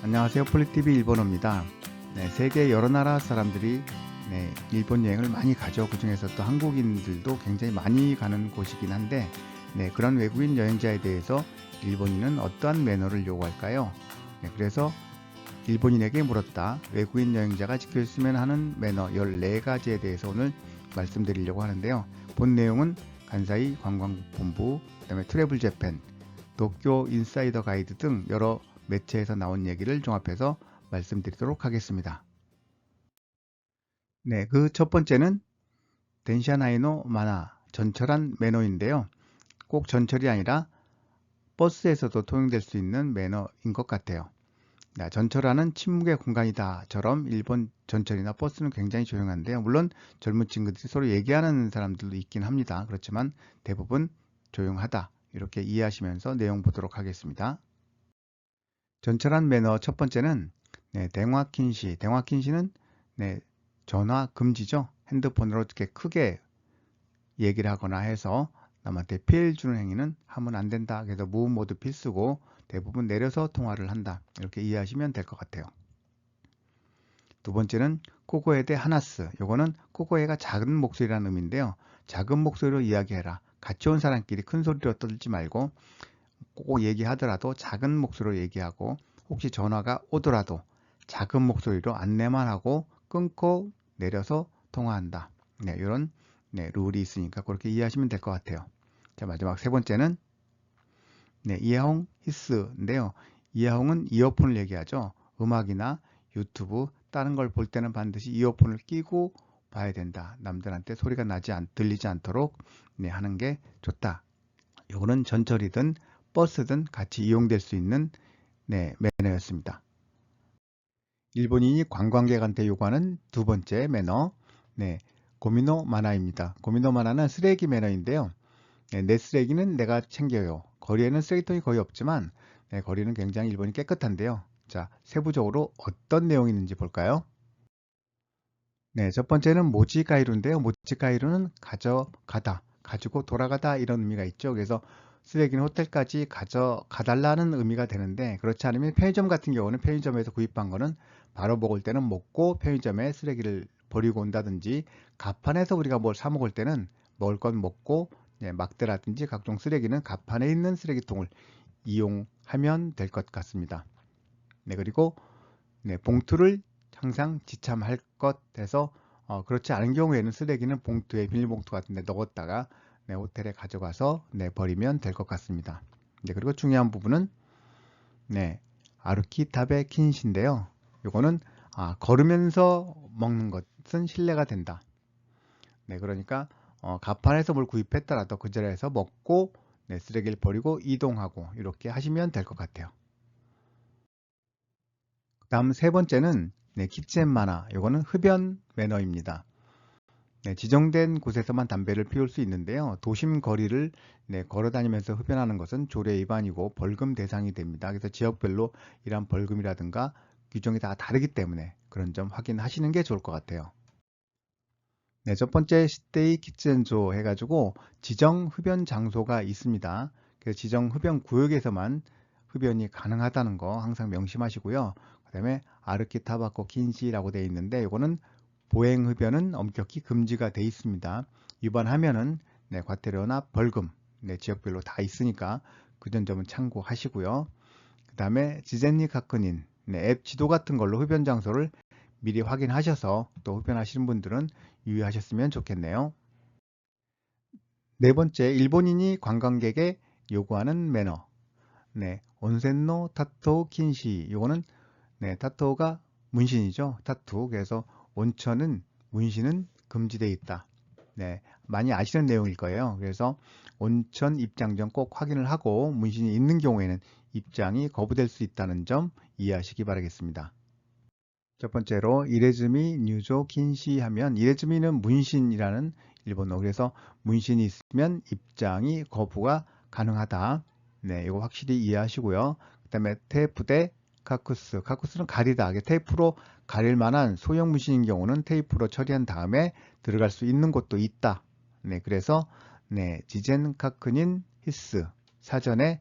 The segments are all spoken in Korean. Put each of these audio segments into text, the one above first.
안녕하세요. 폴리티비 일본어입니다. 세계 여러 나라 사람들이 일본 여행을 많이 가죠. 그 중에서 또 한국인들도 굉장히 많이 가는 곳이긴 한데 그런 외국인 여행자에 대해서 일본인은 어떠한 매너를 요구할까요? 그래서 일본인에게 물었다. 외국인 여행자가 지켰으면 하는 매너 14가지에 대해서 오늘 말씀드리려고 하는데요. 본 내용은 간사이 관광본부, 그다음에 트래블 재팬, 도쿄 인사이더 가이드 등 여러 매체에서 나온 얘기를 종합해서 말씀드리도록 하겠습니다. 그 첫 번째는 덴샤나이노 마나, 전철한 매너인데요. 꼭 전철이 아니라 버스에서도 통용될 수 있는 매너인 것 같아요. 전철하는 침묵의 공간이다처럼 일본 전철이나 버스는 굉장히 조용한데요. 물론 젊은 친구들이 서로 얘기하는 사람들도 있긴 합니다. 그렇지만 대부분 조용하다, 이렇게 이해하시면서 내용 보도록 하겠습니다. 전철한 매너 첫 번째는 대화 킨시. 대화 킨시는 전화 금지죠. 핸드폰으로 이렇게 크게 얘기를 하거나 해서 남한테 피해를 주는 행위는 하면 안 된다. 그래서 무음 모드 필수고 대부분 내려서 통화를 한다. 이렇게 이해하시면 될 것 같아요. 두 번째는 코고에 대 하나스. 요거는 코고에가 작은 목소리라는 의미인데요. 작은 목소리로 이야기해라. 같이 온 사람끼리 큰 소리로 떨지 말고 꼭 얘기하더라도 작은 목소리로 얘기하고 혹시 전화가 오더라도 작은 목소리로 안내만 하고 끊고 내려서 통화한다. 이런 룰이 있으니까 그렇게 이해하시면 될 것 같아요. 자, 마지막 세 번째는 이어홍 히스인데요. 이어홍은 이어폰을 얘기하죠. 음악이나 유튜브 다른 걸 볼 때는 반드시 이어폰을 끼고 봐야 된다. 남들한테 소리가 들리지 않도록 하는 게 좋다. 요거는 전철이든 버스든 같이 이용될 수 있는 매너였습니다. 일본인이 관광객한테 요구하는 두 번째 매너, 고미노 마나입니다. 고미노 마나는 쓰레기 매너인데요. 내 쓰레기는 내가 챙겨요. 거리에는 쓰레기통이 거의 없지만 거리는 굉장히 일본이 깨끗한데요. 자, 세부적으로 어떤 내용이 있는지 볼까요? 첫 번째는 모지가이루인데요. 모지가이루는 가져가다, 가지고 돌아가다, 이런 의미가 있죠. 그래서 쓰레기는 호텔까지 가져가달라는 의미가 되는데, 그렇지 않으면 편의점 같은 경우는 편의점에서 구입한 거는 바로 먹을 때는 먹고 편의점에 쓰레기를 버리고 온다든지, 가판에서 우리가 뭘 사 먹을 때는 먹을 건 먹고 막대라든지 각종 쓰레기는 가판에 있는 쓰레기통을 이용하면 될 것 같습니다. 그리고 봉투를 항상 지참할 것 해서 그렇지 않은 경우에는 쓰레기는 봉투에 비닐봉투 같은 데 넣었다가 호텔에 가져가서 버리면 될 것 같습니다. 그리고 중요한 부분은 아르키타베 킨시인데요. 이거는 걸으면서 먹는 것은 신뢰가 된다. 그러니까 가판에서 뭘 구입했더라도 그 자리에서 먹고 쓰레기를 버리고 이동하고 이렇게 하시면 될 것 같아요. 다음 세 번째는 키첸 마나. 이거는 흡연 매너입니다. 지정된 곳에서만 담배를 피울 수 있는데요. 도심 거리를 걸어 다니면서 흡연하는 것은 조례 위반이고 벌금 대상이 됩니다. 그래서 지역별로 이러한 벌금이라든가 규정이 다 다르기 때문에 그런 점 확인하시는 게 좋을 것 같아요. 첫 번째 시테이 키첸조 해가지고 지정 흡연 장소가 있습니다. 그래서 지정 흡연 구역에서만 흡연이 가능하다는 거 항상 명심하시고요. 그 다음에 아르키 타바코 긴시라고 되어 있는데 이거는 보행 흡연은 엄격히 금지가 되어 있습니다. 위반하면은 과태료나 벌금 지역별로 다 있으니까 그 점은 참고하시고요. 그 다음에 지젠니 카크닌 앱 지도 같은 걸로 흡연 장소를 미리 확인하셔서 또 흡연하시는 분들은 유의하셨으면 좋겠네요. 네 번째, 일본인이 관광객에 요구하는 매너. 온센노 타토 킨시. 이거는 타토가 문신이죠. 타투. 그래서 온천은 문신은 금지되어 있다. 많이 아시는 내용일 거예요. 그래서 온천 입장 전 꼭 확인을 하고 문신이 있는 경우에는 입장이 거부될 수 있다는 점 이해하시기 바라겠습니다. 첫 번째로 이레즈미 뉴조 킨시 하면 이레즈미는 문신이라는 일본어. 그래서 문신이 있으면 입장이 거부가 가능하다. 이거 확실히 이해하시고요. 그 다음에 테이프대 카쿠스. 카쿠스는 가리다. 테이프로 가릴 만한 소형 문신인 경우는 테이프로 처리한 다음에 들어갈 수 있는 곳도 있다. 그래서 지젠 카크닌 히스. 사전에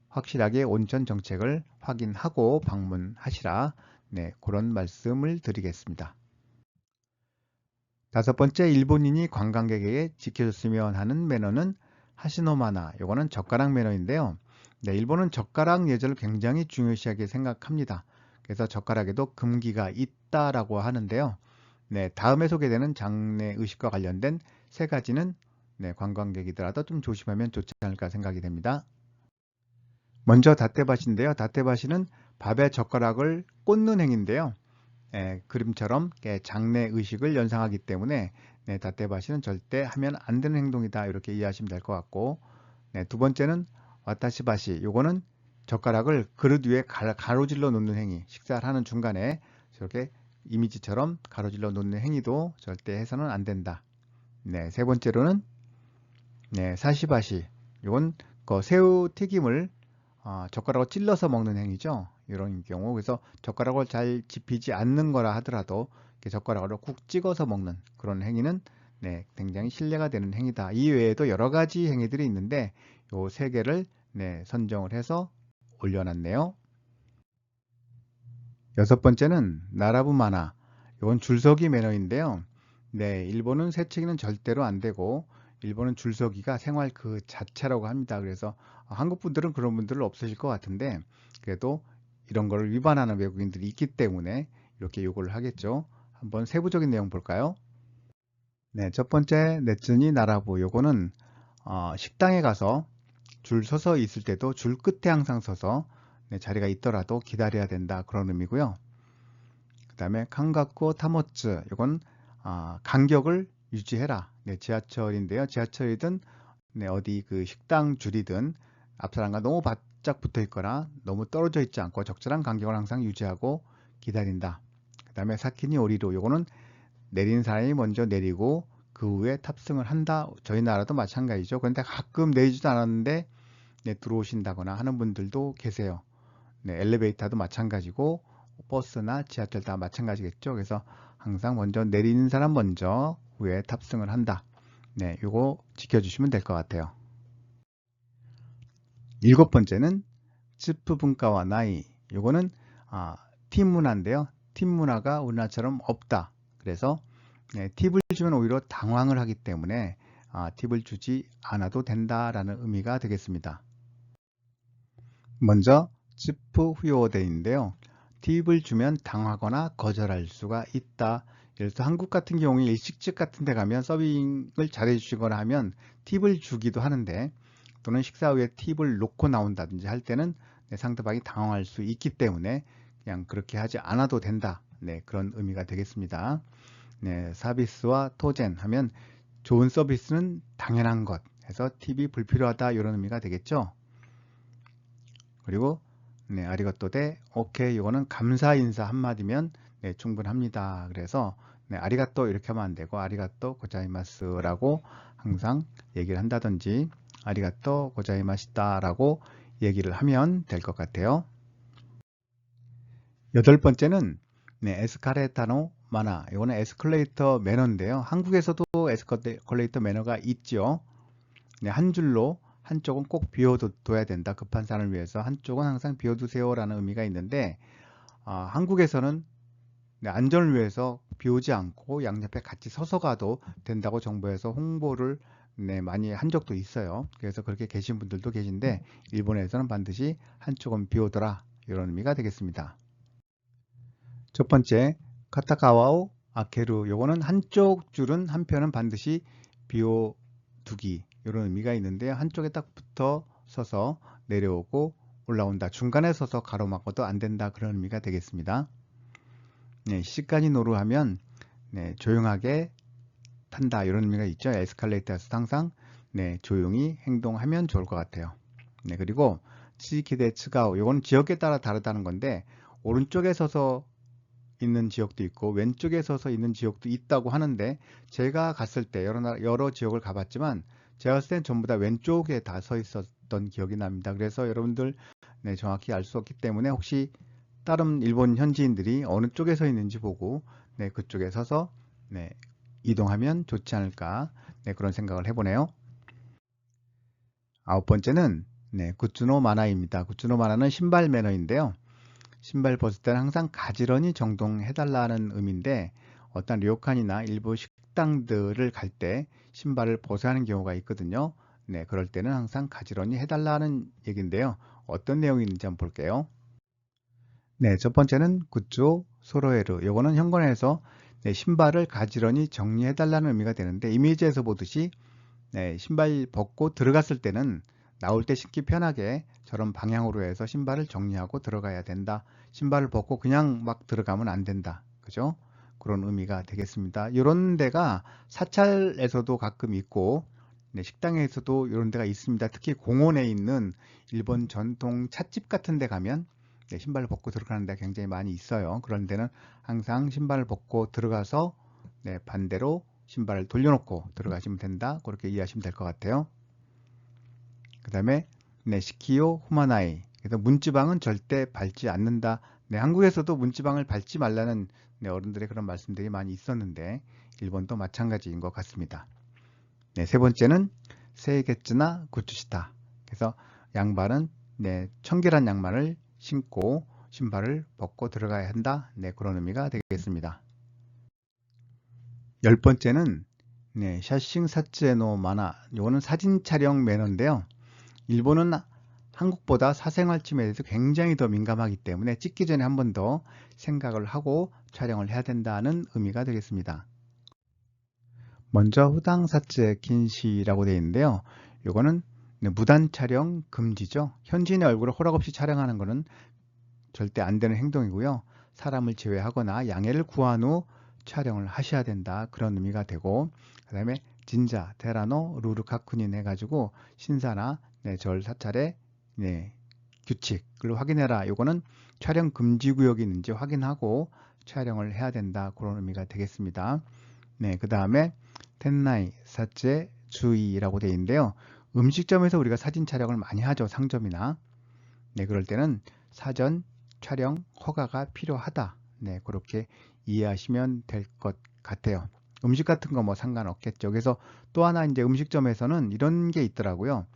확실하게 온천 정책을 확인하고 방문하시라. 네, 그런 말씀을 드리겠습니다. 다섯 번째, 일본인이 관광객에게 지켜줬으면 하는 매너는 하시노마나. 요거는 젓가락 매너인데요. 네, 일본은 젓가락 예절을 굉장히 중요시하게 생각합니다. 그래서 젓가락에도 금기가 있다라고 하는데요. 네, 다음에 소개되는 장례 의식과 관련된 세 가지는 네, 관광객이더라도 좀 조심하면 좋지 않을까 생각이 됩니다. 먼저 다테바시인데요. 다테바시는 밥에 젓가락을 꽂는 행위인데요. 그림처럼 장례 의식을 연상하기 때문에 네, 다테바시는 절대 하면 안 되는 행동이다. 이렇게 이해하시면 될 것 같고, 네, 두 번째는 와타시바시. 요거는 젓가락을 그릇 위에 가로질러 놓는 행위. 식사를 하는 중간에 저렇게 이미지처럼 가로질러 놓는 행위도 절대 해서는 안 된다. 네, 세 번째로는 네, 사시바시. 이건 그 새우 튀김을 젓가락으로 찔러서 먹는 행위죠. 이런 경우 그래서 젓가락을 잘 집히지 않는 거라 하더라도 이렇게 젓가락으로 쿡 찍어서 먹는 그런 행위는 네, 굉장히 신뢰가 되는 행위다. 이 외에도 여러 가지 행위들이 있는데 요 세 개를 네, 선정을 해서 올려놨네요. 여섯 번째는 나라부 마나. 이건 줄서기 매너인데요. 네, 일본은 새치기는 절대로 안 되고 일본은 줄서기가 생활 그 자체라고 합니다. 그래서 한국 분들은 그런 분들은 없으실 것 같은데 그래도 이런 거를 위반하는 외국인들이 있기 때문에 이렇게 요구를 하겠죠. 한번 세부적인 내용 볼까요? 네, 첫 번째 네츠니 나라부. 요거는 식당에 가서 줄 서서 있을 때도 줄 끝에 항상 서서 네, 자리가 있더라도 기다려야 된다 그런 의미고요. 그 다음에 칸가쿠 타모츠. 이건 간격을 유지해라. 네, 지하철인데요. 지하철이든 네, 어디 그 식당 줄이든 앞 사람과 너무 바짝 붙어 있거나 너무 떨어져 있지 않고 적절한 간격을 항상 유지하고 기다린다. 그 다음에 사키니 오리로. 요거는 내린 사람이 먼저 내리고 그 후에 탑승을 한다. 저희 나라도 마찬가지죠. 그런데 가끔 내리지도 않았는데 네, 들어오신다거나 하는 분들도 계세요. 네, 엘리베이터도 마찬가지고 버스나 지하철 다 마찬가지겠죠. 그래서 항상 먼저 내리는 사람 먼저 후에 탑승을 한다. 네, 요거 지켜주시면 될 것 같아요. 일곱 번째는 츠프 분과와 나이. 요거는 팀 문화인데요. 팀 문화가 우리나라처럼 없다. 그래서 네, 팁을 주면 오히려 당황을 하기 때문에 팁을 주지 않아도 된다라는 의미가 되겠습니다. 먼저 츠프 후요대인데요. 팁을 주면 당하거나 거절할 수가 있다. 예를 들어서 한국 같은 경우에 일식집 같은 데 가면 서빙을 잘해 주시거나 하면 팁을 주기도 하는데 또는 식사 후에 팁을 놓고 나온다든지 할 때는 네, 상대방이 당황할 수 있기 때문에 그냥 그렇게 하지 않아도 된다. 네, 그런 의미가 되겠습니다. 네, 서비스와 토젠 하면 좋은 서비스는 당연한 것 해서 팁이 불필요하다 이런 의미가 되겠죠. 그리고 네, 아리가또 대 오케이. 이거는 감사 인사 한마디면 네, 충분합니다. 그래서 네, 아리가또 이렇게 하면 안 되고 아리가또 고자이마스라고 항상 얘기를 한다든지 아리가또 고자이마시다라고 얘기를 하면 될 것 같아요. 여덟 번째는 네, 에스카레타노 마나. 이거는 에스컬레이터 매너인데요. 한국에서도 에스컬레이터 매너가 있죠. 네, 한 줄로 한쪽은 꼭 비워둬야 된다. 급한 사람을 위해서 한쪽은 항상 비워두세요 라는 의미가 있는데 한국에서는 네, 안전을 위해서 비우지 않고 양옆에 같이 서서 가도 된다고 정부에서 홍보를 네, 많이 한 적도 있어요. 그래서 그렇게 계신 분들도 계신데 일본에서는 반드시 한쪽은 비워둬라 이런 의미가 되겠습니다. 첫 번째 카타카와오 아케루. 요거는 한쪽 줄은 한편은 반드시 비워두기 이런 의미가 있는데요. 한쪽에 딱 붙어 서서 내려오고 올라온다. 중간에 서서 가로막아도 안 된다. 그런 의미가 되겠습니다. 네, 시간이 노루하면 네, 조용하게 탄다. 이런 의미가 있죠. 에스컬레이터에서 항상 네, 조용히 행동하면 좋을 것 같아요. 네, 그리고 치키데 츠가오. 요거는 지역에 따라 다르다는 건데 오른쪽에 서서 있는 지역도 있고 왼쪽에 서서 있는 지역도 있다고 하는데 제가 갔을 때 여러 지역을 가봤지만 제가 갔을 땐 전부 다 왼쪽에 다 서 있었던 기억이 납니다. 그래서 여러분들 네, 정확히 알 수 없기 때문에 혹시 다른 일본 현지인들이 어느 쪽에 서 있는지 보고 네, 그쪽에 서서 네, 이동하면 좋지 않을까 네, 그런 생각을 해보네요. 아홉 번째는 네, 굿즈노 마나입니다. 굿즈노 마나는 신발 매너인데요. 신발 벗을 때는 항상 가지런히 정돈해달라는 의미인데 어떤 료칸이나 일부 식당들을 갈 때 신발을 벗어야 하는 경우가 있거든요. 네, 그럴 때는 항상 가지런히 해달라는 얘기인데요. 어떤 내용이 있는지 한번 볼게요. 네, 첫 번째는 굿조 소로에르. 요거는 현관에서 네, 신발을 가지런히 정리해달라는 의미가 되는데 이미지에서 보듯이 네, 신발 벗고 들어갔을 때는 나올 때 신기 편하게 저런 방향으로 해서 신발을 정리하고 들어가야 된다. 신발을 벗고 그냥 막 들어가면 안 된다. 그죠? 그런 의미가 되겠습니다. 이런 데가 사찰에서도 가끔 있고 네, 식당에서도 이런 데가 있습니다. 특히 공원에 있는 일본 전통 찻집 같은 데 가면 네, 신발을 벗고 들어가는 데가 굉장히 많이 있어요. 그런 데는 항상 신발을 벗고 들어가서 네, 반대로 신발을 돌려놓고 들어가시면 된다. 그렇게 이해하시면 될 것 같아요. 그 다음에 네, 시키요 후마나이. 그래서 문지방은 절대 밟지 않는다. 네, 한국에서도 문지방을 밟지 말라는 네, 어른들의 그런 말씀들이 많이 있었는데 일본도 마찬가지인 것 같습니다. 네, 세 번째는 세게츠나 구츠시다. 그래서 양발은 네, 청결한 양말을 신고 신발을 벗고 들어가야 한다. 네, 그런 의미가 되겠습니다. 열 번째는 네, 샤싱 사츠에노 마나. 이거는 사진 촬영 매너인데요. 일본은 한국보다 사생활 침해에 대해서 굉장히 더 민감하기 때문에 찍기 전에 한 번 더 생각을 하고 촬영을 해야 된다는 의미가 되겠습니다. 먼저 후당 사츠에 긴시라고 되어 있는데요. 이거는 무단 촬영 금지죠. 현지인의 얼굴을 허락 없이 촬영하는 것은 절대 안 되는 행동이고요. 사람을 제외하거나 양해를 구한 후 촬영을 하셔야 된다. 그런 의미가 되고 그 다음에 진자, 테라노, 루르카쿠닌 해가지고 신사나 네, 절 사찰의 네, 규칙을 확인해라. 요거는 촬영 금지 구역이 있는지 확인하고 촬영을 해야 된다. 그런 의미가 되겠습니다. 네, 그 다음에 텐나이 사체 주의라고 되어 있는데요. 음식점에서 우리가 사진 촬영을 많이 하죠. 상점이나. 네, 그럴 때는 사전 촬영 허가가 필요하다. 네, 그렇게 이해하시면 될 것 같아요. 음식 같은 거 뭐 상관없겠죠. 그래서 또 하나 이제 음식점에서는 이런 게 있더라고요.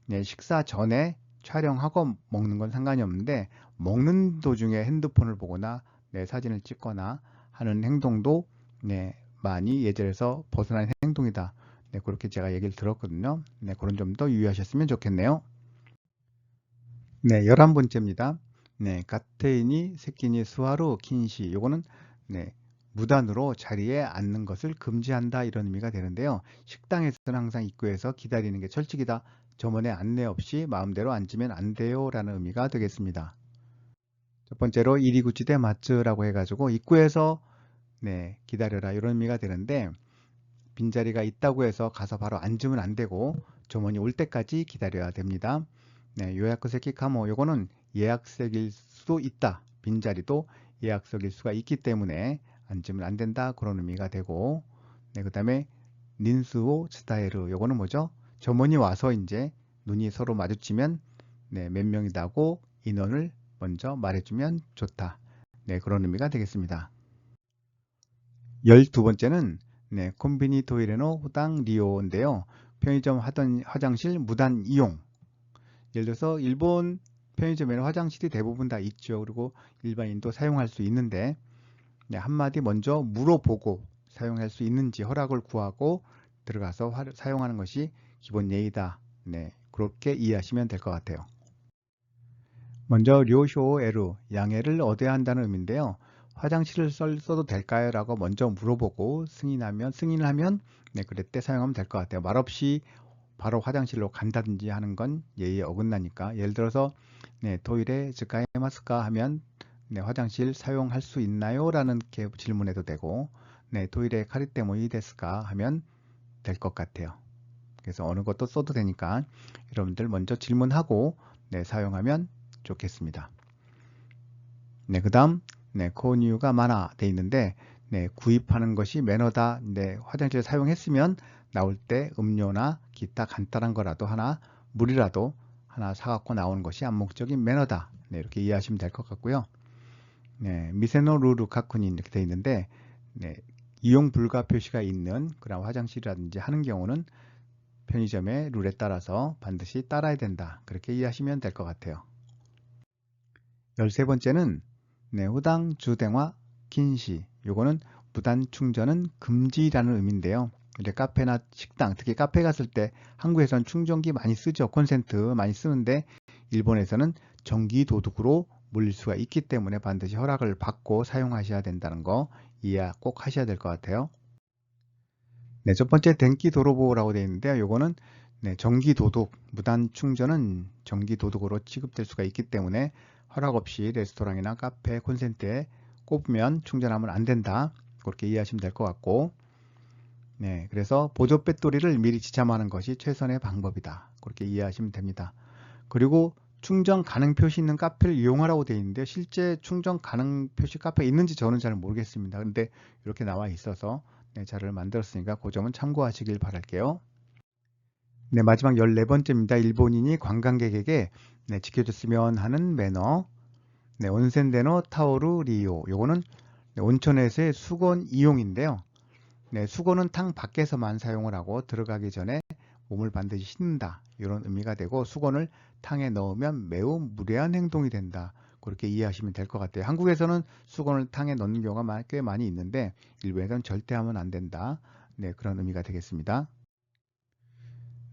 네, 식사 전에 촬영하고 먹는 건 상관이 없는데 먹는 도중에 핸드폰을 보거나 네, 사진을 찍거나 하는 행동도 네, 많이 예절에서 벗어난 행동이다. 네, 그렇게 제가 얘기를 들었거든요. 네, 그런 점도 유의하셨으면 좋겠네요. 네, 11번째입니다. 네, 가테이니 세끼니 수하루 킨시. 요거는 네, 무단으로 자리에 앉는 것을 금지한다 이런 의미가 되는데요. 식당에서는 항상 입구에서 기다리는 게 철칙이다. 점원의 안내 없이 마음대로 앉으면 안 돼요 라는 의미가 되겠습니다. 첫 번째로 이리구치대 마츠라고 해가지고 입구에서 네, 기다려라 이런 의미가 되는데 빈자리가 있다고 해서 가서 바로 앉으면 안 되고 점원이 올 때까지 기다려야 됩니다. 네, 요약세키 카모 요거는 예약석일 수도 있다. 빈자리도 예약석일 수가 있기 때문에 앉으면 안 된다. 그런 의미가 되고 네, 그 다음에 닌스오 스타일르 요거는 뭐죠? 점원이 와서 이제 눈이 서로 마주치면 네, 몇 명이다고 인원을 먼저 말해주면 좋다. 네, 그런 의미가 되겠습니다. 12번째는 네, 콤비니 토이레노 후당 리오인데요. 편의점 하던 화장실 무단 이용. 예를 들어서 일본 편의점에는 화장실이 대부분 다 있죠. 그리고 일반인도 사용할 수 있는데 네, 한마디 먼저 물어보고 사용할 수 있는지 허락을 구하고 들어가서 사용하는 것이 기본 예의다. 네, 그렇게 이해하시면 될 것 같아요. 먼저 료쇼 에루, 양해를 얻어야 한다는 의미인데요. 화장실을 써도 될까요? 라고 먼저 물어보고 승인을 하면 네, 그럴 때 사용하면 될 것 같아요. 말없이 바로 화장실로 간다든지 하는 건 예의에 어긋나니까 예를 들어서 네, 토일에 즈카이마스까 하면 네, 화장실 사용할 수 있나요? 라는 질문해도 되고 네, 토일에 카리테 모이 데스까 하면 될 것 같아요. 그래서 어느 것도 써도 되니까 여러분들 먼저 질문하고 네, 사용하면 좋겠습니다. 네, 그 다음 네, 코뉴가 많아 돼 있는데 네, 구입하는 것이 매너다. 네, 화장실 사용했으면 나올 때 음료나 기타 간단한 거라도 하나 물이라도 하나 사갖고 나오는 것이 암묵적인 매너다. 네, 이렇게 이해하시면 될 것 같고요. 네, 미세노 루루 카쿠니 이렇게 돼 있는데 네, 이용 불가 표시가 있는 그런 화장실이라든지 하는 경우는 편의점의 룰에 따라서 반드시 따라야 된다. 그렇게 이해하시면 될 것 같아요. 13번째는 후당 주댕화 긴시. 요거는 무단 충전은 금지라는 의미인데요. 이제 카페나 식당, 특히 카페 갔을 때 한국에서는 충전기 많이 쓰죠. 콘센트 많이 쓰는데 일본에서는 전기 도둑으로 물릴 수가 있기 때문에 반드시 허락을 받고 사용하셔야 된다는 거 이해 꼭 하셔야 될 것 같아요. 네, 첫 번째 denki 도로보라고 되어 있는데요. 요거는 전기 도둑, 무단 충전은 전기 도둑으로 취급될 수가 있기 때문에 허락 없이 레스토랑이나 카페, 콘센트에 꼽으면 충전하면 안 된다. 그렇게 이해하시면 될 것 같고, 네, 그래서 보조 배터리를 미리 지참하는 것이 최선의 방법이다. 그렇게 이해하시면 됩니다. 그리고 충전 가능 표시 있는 카페를 이용하라고 되어 있는데 실제 충전 가능 표시 카페가 있는지 저는 잘 모르겠습니다. 근데 이렇게 나와 있어서 자료를 만들었으니까 그 점은 참고하시길 바랄게요. 네, 마지막 14번째입니다. 일본인이 관광객에게 지켜줬으면 하는 매너. 네, 온센데노 타오루 리오. 요거는 온천에서의 수건 이용인데요. 네, 수건은 탕 밖에서만 사용을 하고 들어가기 전에 몸을 반드시 씻는다. 이런 의미가 되고 수건을 탕에 넣으면 매우 무례한 행동이 된다. 그렇게 이해하시면 될 것 같아요. 한국에서는 수건을 탕에 넣는 경우가 꽤 많이 있는데 일본에서는 절대 하면 안 된다. 네, 그런 의미가 되겠습니다.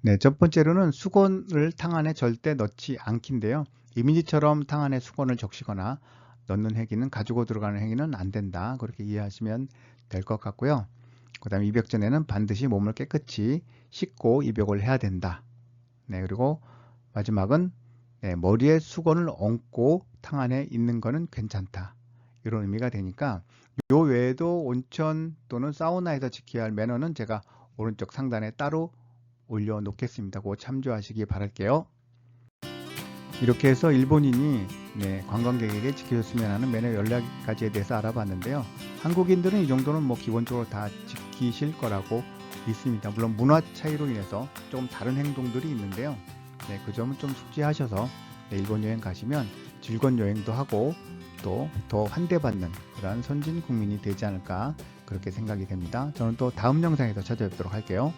네, 첫 번째로는 수건을 탕 안에 절대 넣지 않기인데요. 이미지처럼 탕 안에 수건을 적시거나 넣는 행위는 가지고 들어가는 행위는 안 된다. 그렇게 이해하시면 될 것 같고요. 그 다음에 입역 전에는 반드시 몸을 깨끗이 씻고 입역을 해야 된다. 네, 그리고 마지막은 머리에 수건을 얹고 탕 안에 있는 거는 괜찮다. 이런 의미가 되니까 요 외에도 온천 또는 사우나에서 지켜야 할 매너는 제가 오른쪽 상단에 따로 올려 놓겠습니다. 그거 참조하시기 바랄게요. 이렇게 해서 일본인이 관광객에게 지켜줬으면 하는 매너 14가지에 대해서 알아봤는데요. 한국인들은 이 정도는 뭐 기본적으로 다 지키실 거라고 믿습니다. 물론 문화 차이로 인해서 조금 다른 행동들이 있는데요. 그 점은 좀 숙지하셔서 일본 여행 가시면 즐거운 여행도 하고 또 더 환대받는 그러한 선진 국민이 되지 않을까 그렇게 생각이 됩니다. 저는 또 다음 영상에서 찾아뵙도록 할게요.